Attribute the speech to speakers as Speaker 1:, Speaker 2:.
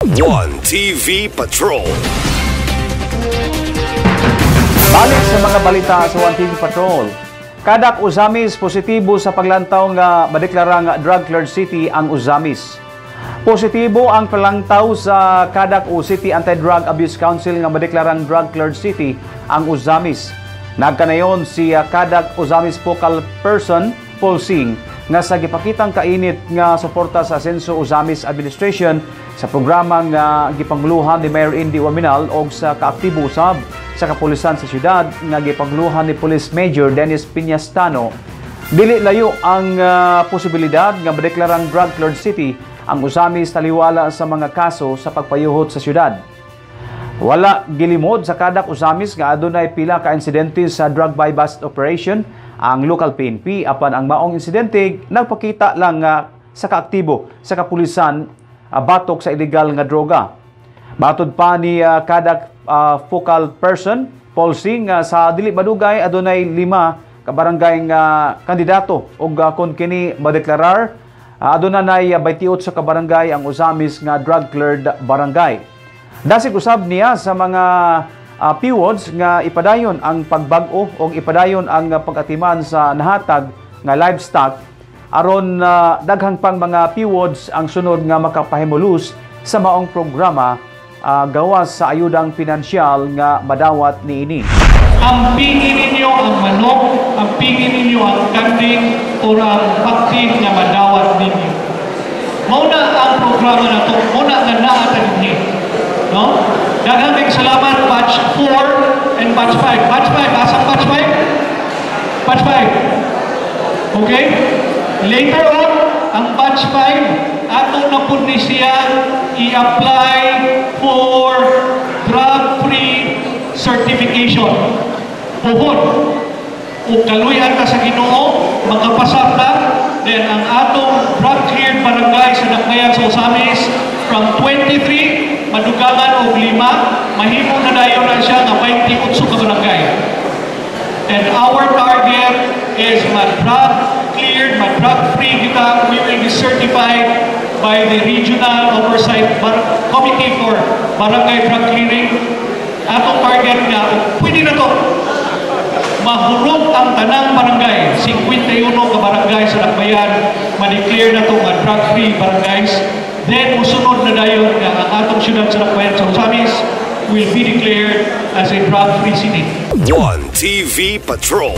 Speaker 1: One TV Patrol.
Speaker 2: Balik sa mga balita sa One TV Patrol. Kadak Uzamis positibo sa paglantaw nga madeklara nga drug-cleared city ang Uzamis. Positibo ang paglantaw sa Kadak City Anti-Drug Abuse Council nga madeklarang drug-cleared city ang Uzamis. Nagkanayon si Kadak Uzamis focal person Paul Singh nga sa gipakitang kainit nga suporta sa Senso Uzamis Administration sa programa nga gipangluhan ni Mayor Indy Waminal o sa kaaktibo usab sa kapulisan sa syudad nga gipangluhan ni Police Major Dennis Piñastano. Dili layo ang posibilidad nga madeklarang drug-cleared city ang Uzamis taliwala sa mga kaso sa pagpayuhot sa syudad. Wala gilimod sa Kadak Uzamis nga adunay pila ka insidente sa drug buy bust operation ang local PNP apan ang maong insidente nagpakita lang sa kaaktibo sa kapulisan batok sa illegal nga droga. Matod pa ni Kadak focal person Paul Singh sa dili madugay adunay 5 ka barangay nga kandidato ug kon kini madeklarar adunay 28 sa kabarangay ang Uzamis nga drug-cleared barangay. Dasig usab niya sa mga PWODs nga ipadayon ang pagbag-o o ipadayon ang pag-atiman sa nahatag nga livestock aron daghang pang mga PWODs ang sunod nga makapahimulus sa maong programa gawas sa ayudang pinansyal nga madawat niini.
Speaker 3: Ampingin ninyo ang manok, ampingin ninyo ang kanding o ang vaccine nga madawat ninyo. Mauna ang programa na ito, mauna nga naatan ninyo. No? Daghang salamat batch 4 and batch 5. Batch 5, asang batch 5? Batch 5. Okay? Later on, ang batch 5, ato na po ni siya i-apply for drug-free certification. Puhon. Kung kaluyan ka sa Ginoo, magkapasap na, then ang atong drug-cleared barangay sa Dakbayan sa Uzamis from 23, madugangan o 5, mahimo na dayon na siya na 28 ka barangay. And our target is ma-drug-cleared, ma-drug-free kita. We will be certified by the Regional Oversight Committee for Barangay Drug Clearing. Atong target nga, pwede na to. Mahulog ang tanang barangay, 51 ka barangay sa Dakbayan, ma-declare na to nga drug-free barangays. Then, musunod na dayon nga ang atong syudad sa Dakbayan sa Uzamis will be declared as a drug-free city.
Speaker 1: One TV Patrol.